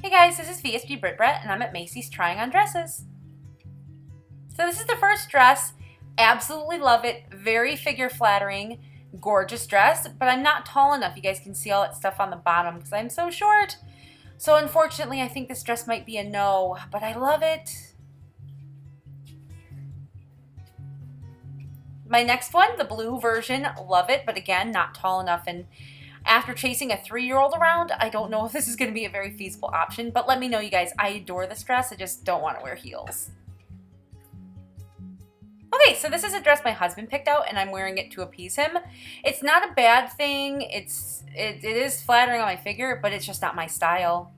Hey guys, this is Vsgbrittbratt and I'm at Macy's trying on dresses. So this is the first dress. Absolutely love it. Very figure flattering, gorgeous dress, but I'm not tall enough. You guys can see all that stuff on the bottom because I'm so short. So unfortunately, I think this dress might be a no, but I love it. My next one, the blue version, love it, but again, not tall enough. And after chasing a 3-year-old around, I don't know if this is going to be a very feasible option, but let me know, you guys. I adore this dress. I just don't want to wear heels. Okay, so this is a dress my husband picked out, and I'm wearing it to appease him. It's not a bad thing. It is flattering on my figure, but it's just not my style.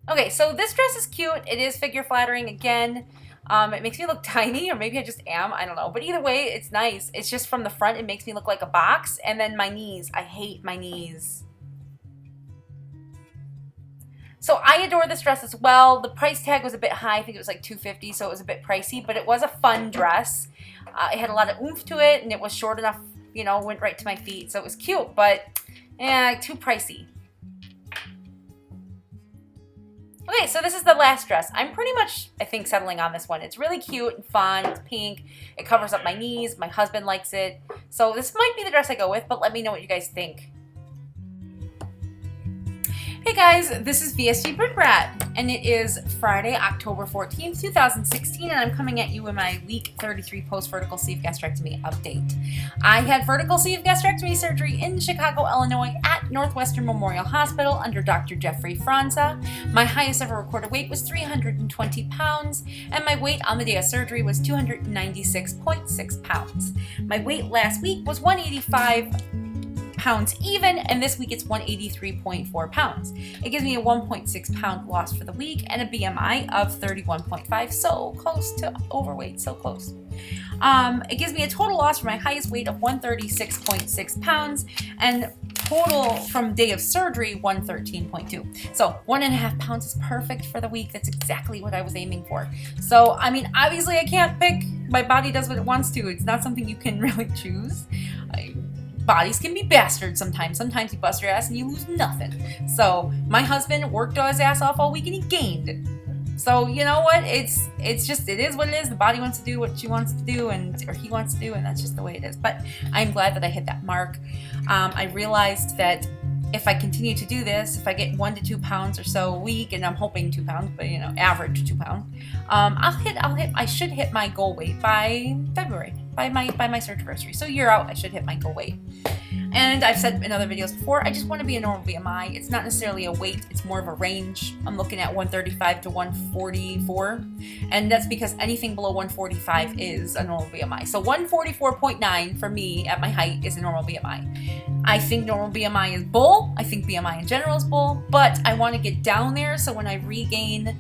Okay, so this dress is cute. It is figure flattering again. It makes me look tiny, or maybe I just am, I don't know. But either way, it's nice. It's just from the front, it makes me look like a box. And then my knees, I hate my knees. So I adore this dress as well. The price tag was a bit high. I think it was like $250, so it was a bit pricey. But it was a fun dress. It had a lot of oomph to it, and it was short enough, you know, went right to my feet. So it was cute, but too pricey. Okay, so this is the last dress. I'm pretty much, I think, settling on this one. It's really cute and fun. It's pink. It covers up my knees. My husband likes it. So this might be the dress I go with, but let me know what you guys think. Hey guys, this is Vsgbrittbratt, and it is Friday, October 14th, 2016, and I'm coming at you with my week 33 post-vertical sleeve gastrectomy update. I had vertical sleeve gastrectomy surgery in Chicago, Illinois at Northwestern Memorial Hospital under Dr. Jeffrey Fronza. My highest ever recorded weight was 320 pounds, and my weight on the day of surgery was 296.6 pounds. My weight last week was 185 pounds even, and this week it's 183.4 pounds. It gives me a 1.6 pound loss for the week and a BMI of 31.5, so close to overweight, so close. It gives me a total loss for my highest weight of 136.6 pounds and total from day of surgery 113.2. So 1.5 pounds is perfect for the week. That's exactly what I was aiming for. So I mean, obviously I can't pick. My body does what it wants to. It's not something you can really choose. Bodies can be bastards sometimes. Sometimes you bust your ass and you lose nothing. So my husband worked his ass off all week and he gained. So you know what? It's just, it is what it is. The body wants to do what she wants to do, or he wants to do, and that's just the way it is. But I'm glad that I hit that mark. I realized that if I continue to do this, if I get 1 to 2 pounds or so a week, and I'm hoping 2 pounds, but you know, average 2 pounds, I should hit my goal weight by February, by my surgery. So a year out, I should hit my goal weight. And I've said in other videos before, I just want to be a normal BMI. It's not necessarily a weight, it's more of a range. I'm looking at 135 to 144, and that's because anything below 145 is a normal BMI. So 144.9 for me at my height is a normal BMI. I think normal BMI is bull. I think BMI in general is bull, but I want to get down there so when I regain,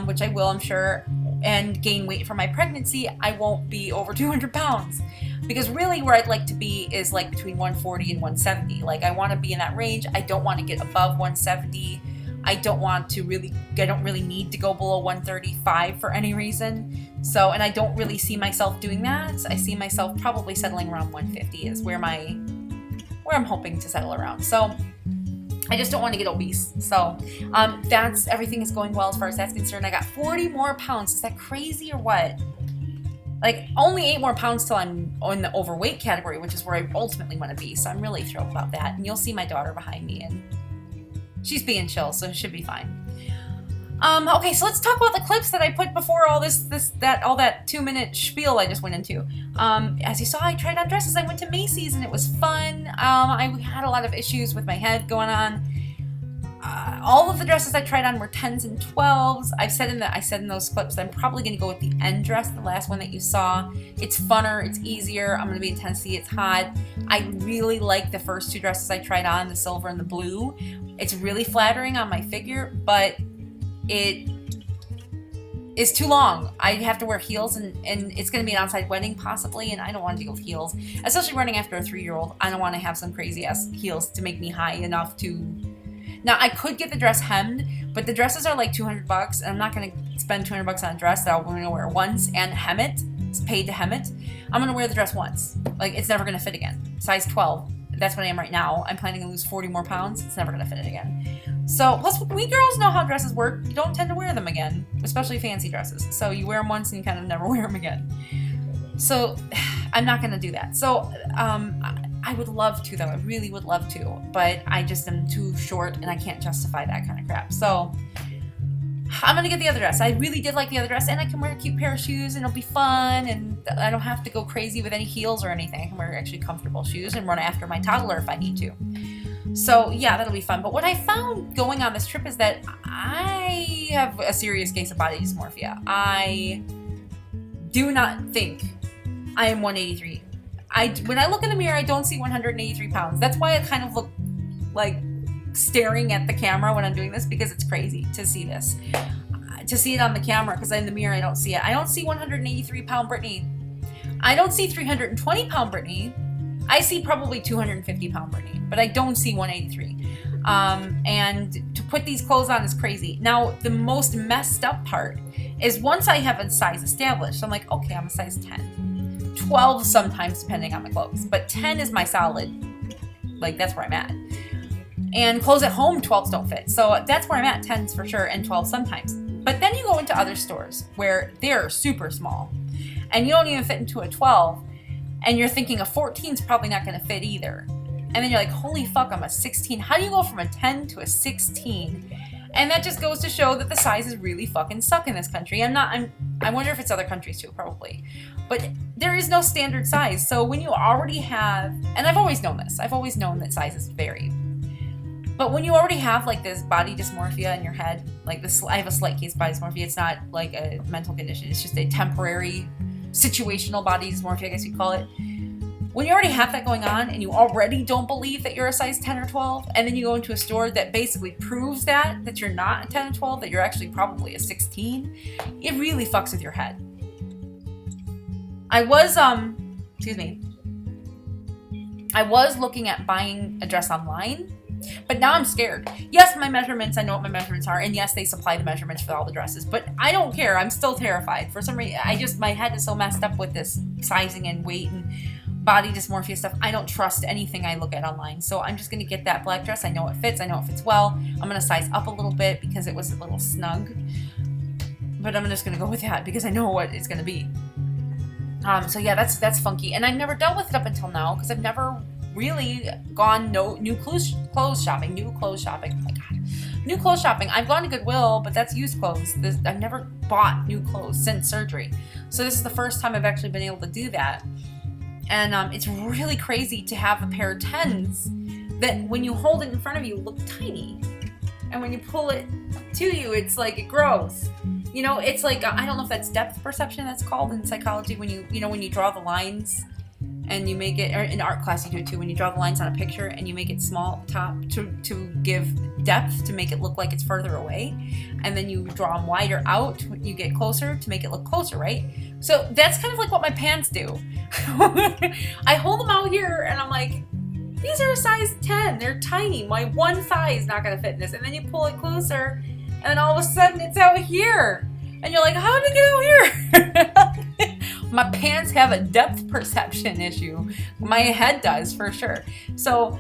which I will, I'm sure, and gain weight for my pregnancy, I won't be over 200 pounds. Because really where I'd like to be is like between 140 and 170. Like I want to be in that range. I don't want to get above 170. I don't really need to go below 135 for any reason. So, and I don't really see myself doing that. I see myself probably settling around 150 is where I'm hoping to settle around. So I just don't want to get obese. So that's, everything is going well as far as that's concerned. I got 40 more pounds. Is that crazy or what? Like only 8 more pounds till I'm in the overweight category, which is where I ultimately want to be. So I'm really thrilled about that. And you'll see my daughter behind me, and she's being chill, so it should be fine. Okay, so let's talk about the clips that I put before all that 2-minute spiel I just went into. As you saw, I tried on dresses. I went to Macy's and it was fun. I had a lot of issues with my head going on. All of the dresses I tried on were 10s and 12s. I said in those clips that I'm probably going to go with the end dress, the last one that you saw. It's funner, it's easier. I'm going to be in Tennessee, it's hot. I really like the first 2 dresses I tried on, the silver and the blue. It's really flattering on my figure, but it is too long. I have to wear heels, and it's going to be an outside wedding possibly, and I don't want to deal with heels, especially running after a 3-year-old. I don't want to have some crazy ass heels to make me high enough to. Now, I could get the dress hemmed, but the dresses are like $200, and I'm not going to spend $200 on a dress that I'm going to wear once and hem it. It's paid to hem it. I'm going to wear the dress once. Like, it's never going to fit again. Size 12. that's what I am right now. I'm planning to lose 40 more pounds. It's never going to fit it again. So, plus we girls know how dresses work. You don't tend to wear them again, especially fancy dresses. So you wear them once and you kind of never wear them again. So I'm not going to do that. So I would love to, though. I really would love to. But I just am too short and I can't justify that kind of crap. So I'm going to get the other dress. I really did like the other dress. And I can wear a cute pair of shoes and it'll be fun. And I don't have to go crazy with any heels or anything. I can wear actually comfortable shoes and run after my toddler if I need to. So yeah, that'll be fun. But what I found going on this trip is that I have a serious case of body dysmorphia. I do not think I am 183. When I look in the mirror, I don't see 183 pounds. That's why I kind of look like staring at the camera when I'm doing this, because it's crazy to see this. To see it on the camera, because in the mirror I don't see it. I don't see 183 pound Brittany. I don't see 320 pound Brittany. I see probably 250 pound Brittany, but I don't see 183. And to put these clothes on is crazy. Now, the most messed up part is once I have a size established, I'm like, okay, I'm a size 10. 12 sometimes, depending on the clothes. But 10 is my solid. Like, that's where I'm at. And clothes at home, 12s don't fit. So that's where I'm at, 10s for sure, and 12 sometimes. But then you go into other stores where they're super small. And you don't even fit into a 12. And you're thinking a 14 is probably not going to fit either. And then you're like, holy fuck, I'm a 16. How do you go from a 10 to a 16? And that just goes to show that the sizes really fucking suck in this country. I wonder if it's other countries too, probably. But there is no standard size. So when you already have, and I've always known this. I've always known that sizes vary. But when you already have like this body dysmorphia in your head, like this, I have a slight case of body dysmorphia. It's not like a mental condition. It's just a temporary situational body dysmorphia, I guess you'd call it. When you already have that going on and you already don't believe that you're a size 10 or 12, and then you go into a store that basically proves that you're not a 10 or 12, that you're actually probably a 16, it really fucks with your head. I was looking at buying a dress online, but now I'm scared. Yes, my measurements, I know what my measurements are, and yes, they supply the measurements for all the dresses, but I don't care. I'm still terrified. For some reason, my head is so messed up with this sizing and weight and body dysmorphia stuff. I don't trust anything I look at online. So I'm just going to get that black dress. I know it fits. I know it fits well. I'm going to size up a little bit because it was a little snug, but I'm just going to go with that because I know what it's going to be. So yeah, that's funky. And I've never dealt with it up until now because I've never really gone new clothes shopping. Oh my God. New clothes shopping. I've gone to Goodwill, but that's used clothes. I've never bought new clothes since surgery. So this is the first time I've actually been able to do that. And it's really crazy to have a pair of 10s that when you hold it in front of you look tiny. And when you pull it to you, it's like it grows. You know, it's like, I don't know if that's depth perception that's called in psychology, when you draw the lines and you make it, or in art class you do it too, when you draw the lines on a picture and you make it small top to give depth, to make it look like it's further away, and then you draw them wider out when you get closer to make it look closer, right? So that's kind of like what my pants do. I hold them out here and I'm like, these are a size 10, they're tiny, my one thigh is not going to fit in this, and then you pull it closer and all of a sudden it's out here. And you're like, how did it get out here? My pants have a depth perception issue. My head does, for sure. So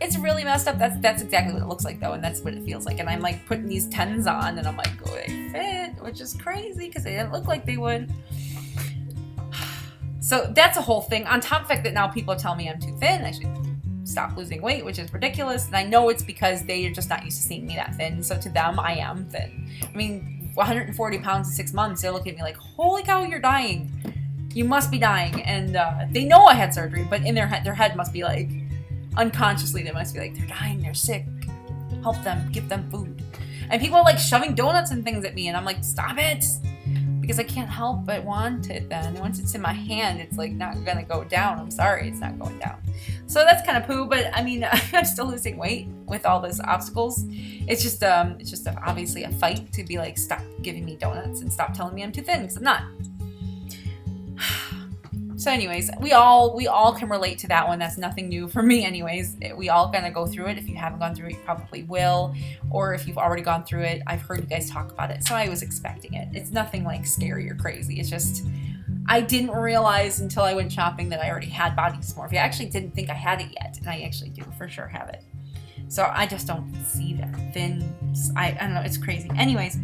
it's really messed up. That's exactly what it looks like, though, and that's what it feels like. And I'm like putting these 10s on, and I'm like, oh, they fit, which is crazy because they didn't look like they would. So that's a whole thing. On top of the fact that now people are telling me I'm too thin, I should stop losing weight, which is ridiculous. And I know it's because they are just not used to seeing me that thin. So to them, I am thin. I mean, 140 pounds in 6 months, they're looking at me like, holy cow, you're dying. You must be dying. And they know I had surgery, but in their head must be like, unconsciously, they must be like, they're dying, they're sick. Help them, give them food. And people are like shoving donuts and things at me, and I'm like, stop it. Because I can't help but want it then. Once it's in my hand, it's like not gonna go down. I'm sorry, it's not going down. So that's kind of poo, but I mean, I'm still losing weight with all those obstacles. It's just obviously a fight to be like, stop giving me donuts and stop telling me I'm too thin, because I'm not. So anyways, we all can relate to that one. That's nothing new for me anyways. We all gonna go through it. If you haven't gone through it, you probably will. Or if you've already gone through it, I've heard you guys talk about it, so I was expecting it. It's nothing like scary or crazy. It's just I didn't realize until I went shopping that I already had body dysmorphia. I actually didn't think I had it yet, and I actually do for sure have it. So I just don't see that thin. I don't know, it's crazy. Anyways,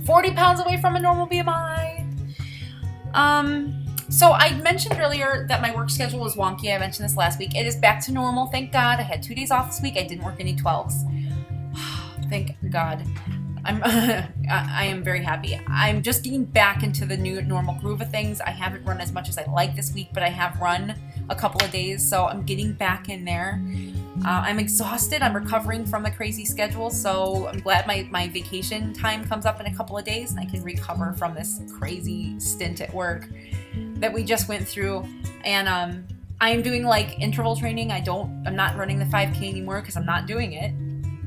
40 pounds away from a normal BMI. So I mentioned earlier that my work schedule was wonky. I mentioned this last week. It is back to normal, thank God. I had 2 days off this week. I didn't work any 12s. Thank God. I am very happy. I'm just getting back into the new normal groove of things. I haven't run as much as I like this week, but I have run a couple of days, so I'm getting back in there. I'm exhausted. I'm recovering from the crazy schedule, so I'm glad my vacation time comes up in a couple of days and I can recover from this crazy stint at work that we just went through. And I am doing like interval training. I'm not running the 5K anymore because I'm not doing it.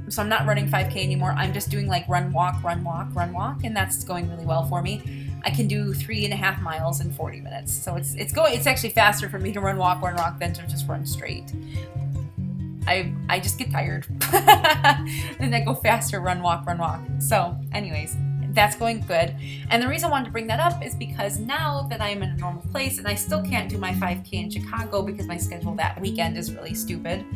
So I'm not running 5K anymore. I'm just doing like run, walk, and that's going really well for me. I can do 3.5 miles in 40 minutes. So it's actually faster for me to run, walk than to just run straight. I just get tired. And I go faster, run, walk. So anyways, that's going good. And the reason I wanted to bring that up is because now that I'm in a normal place, and I still can't do my 5K in Chicago because my schedule that weekend is really stupid,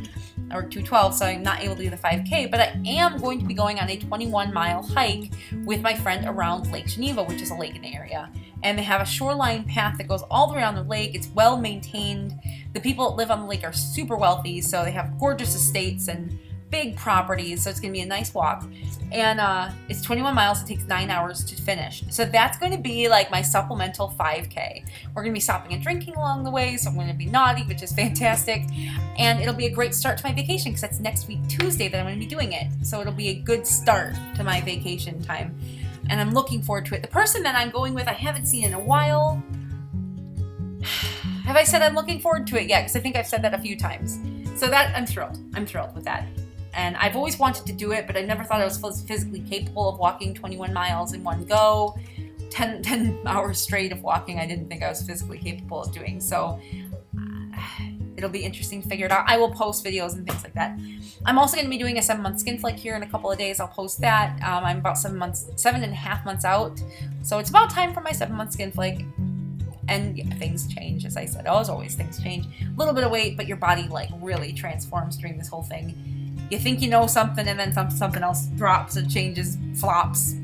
or 212, so I'm not able to do the 5K, but I am going to be going on a 21-mile hike with my friend around Lake Geneva, which is a lake in the area. And they have a shoreline path that goes all the way around the lake. It's well maintained. The people that live on the lake are super wealthy, so they have gorgeous estates and big properties, so it's going to be a nice walk. And it's 21 miles. It takes 9 hours to finish. So that's going to be like my supplemental 5K. We're going to be stopping and drinking along the way, so I'm going to be naughty, which is fantastic. And it'll be a great start to my vacation because that's next week, Tuesday, that I'm going to be doing it. So it'll be a good start to my vacation time. And I'm looking forward to it. The person that I'm going with, I haven't seen in a while. Have I said I'm looking forward to it yet? Because I think I've said that a few times. So that, I'm thrilled. I'm thrilled with that. And I've always wanted to do it, but I never thought I was physically capable of walking 21 miles in one go. 10 hours straight of walking, I didn't think I was physically capable of doing. So it'll be interesting to figure it out. I will post videos and things like that. I'm also going to be doing a 7-month skin flake here in a couple of days. I'll post that. I'm about 7.5 months out. So it's about time for my 7-month skin flake. And yeah, things change, as I said. As always, things change. A little bit of weight, but your body like really transforms during this whole thing. You think you know something, and then something else drops and changes, flops,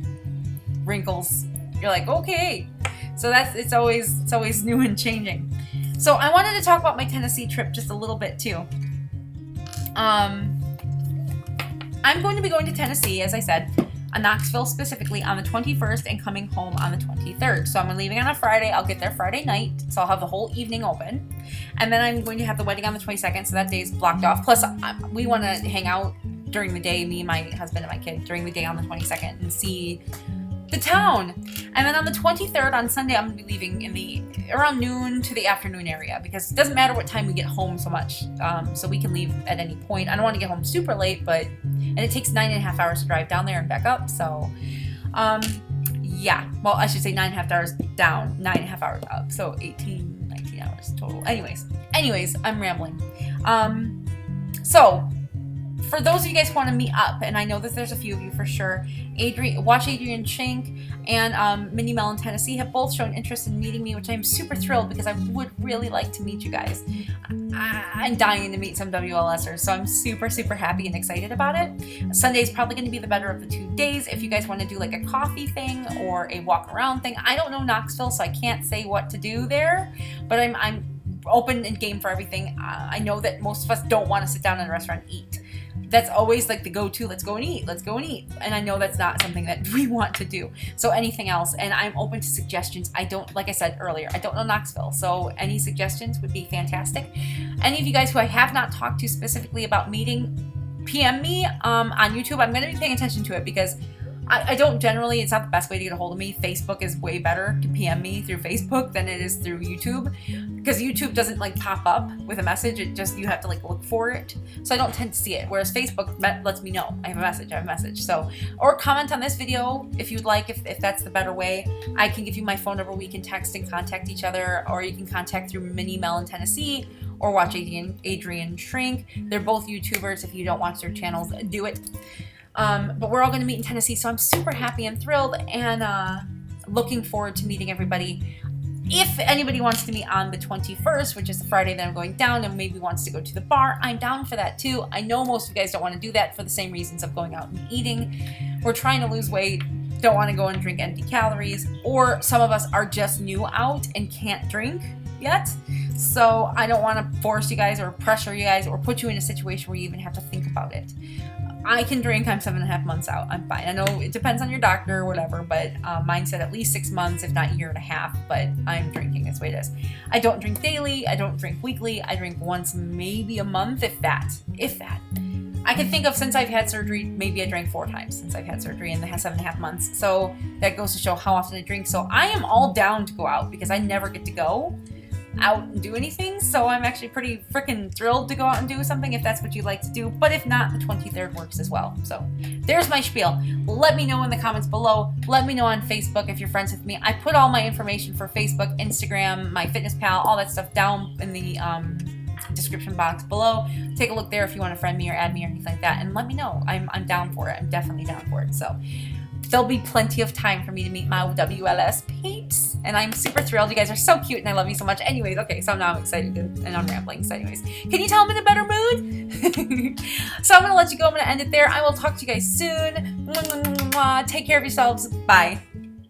wrinkles. You're like, okay. So it's always new and changing. So I wanted to talk about my Tennessee trip just a little bit too. I'm going to be going to Tennessee, as I said, Knoxville specifically, on the 21st and coming home on the 23rd. So I'm leaving on a Friday. I'll get there Friday night, so I'll have the whole evening open. And then I'm going to have the wedding on the 22nd, so that day's blocked off. Plus, we want to hang out during the day, me, my husband, and my kid, during the day on the 22nd and see the town. And then on the 23rd, on Sunday, I'm going to be leaving in around noon to the afternoon area, because it doesn't matter what time we get home so much. So we can leave at any point. I don't want to get home super late, and it takes 9.5 hours to drive down there and back up. So, yeah. Well, I should say 9.5 hours down, 9.5 hours up. So 19 hours total. Anyways, I'm rambling. So for those of you guys who want to meet up, and I know that there's a few of you for sure, Watch Adrian Shank and Minnie Mel in Tennessee have both shown interest in meeting me, which I'm super thrilled because I would really like to meet you guys. I'm dying to meet some WLSers, so I'm super, super happy and excited about it. Sunday is probably going to be the better of the 2 days. If you guys want to do like a coffee thing or a walk around thing, I don't know Knoxville, so I can't say what to do there, but I'm open and game for everything. I know that most of us don't want to sit down in a restaurant and eat. That's always like the go-to, let's go and eat. And I know that's not something that we want to do. So anything else, and I'm open to suggestions. Like I said earlier, I don't know Knoxville, so any suggestions would be fantastic. Any of you guys who I have not talked to specifically about meeting, PM me on YouTube. I'm going to be paying attention to it because I don't generally, it's not the best way to get a hold of me. Facebook is way better to PM me through Facebook than it is through YouTube, because YouTube doesn't like pop up with a message. It just, you have to like look for it. So I don't tend to see it. Whereas Facebook lets me know I have a message. So, or comment on this video if you'd like, if that's the better way. I can give you my phone number. We can text and contact each other, or you can contact through Minnie Mel in Tennessee or Watch Adrian Shrink. They're both YouTubers. If you don't watch their channels, do it. But we're all going to meet in Tennessee, so I'm super happy and thrilled and looking forward to meeting everybody. If anybody wants to meet on the 21st, which is the Friday that I'm going down, and maybe wants to go to the bar, I'm down for that too. I know most of you guys don't want to do that for the same reasons of going out and eating. We're trying to lose weight, don't want to go and drink empty calories, or some of us are just new out and can't drink yet. So I don't want to force you guys or pressure you guys or put you in a situation where you even have to think about it. I can drink, I'm 7.5 months out, I'm fine. I know it depends on your doctor or whatever, but mine said at least 6 months, if not 1.5 years, but I'm drinking, that's the way it is. I don't drink daily, I don't drink weekly, I drink once, maybe a month, if that. I can think of, since I've had surgery, maybe I drank 4 times since I've had surgery in the 7.5 months. So that goes to show how often I drink. So I am all down to go out because I never get to go out and do anything. So I'm actually pretty freaking thrilled to go out and do something if that's what you'd like to do. But if not, the 23rd works as well. So there's my spiel. Let me know in the comments below. Let me know on Facebook if you're friends with me. I put all my information for Facebook, Instagram, MyFitnessPal, all that stuff down in the description box below. Take a look there if you want to friend me or add me or anything like that, and let me know. I'm down for it. I'm definitely down for it. So there'll be plenty of time for me to meet my WLS peeps, and I'm super thrilled. You guys are so cute and I love you so much. Anyways, okay, so now I'm excited and I'm rambling. So anyways, can you tell I'm in a better mood? So I'm gonna let you go. I'm gonna end it there. I will talk to you guys soon. Take care of yourselves. Bye.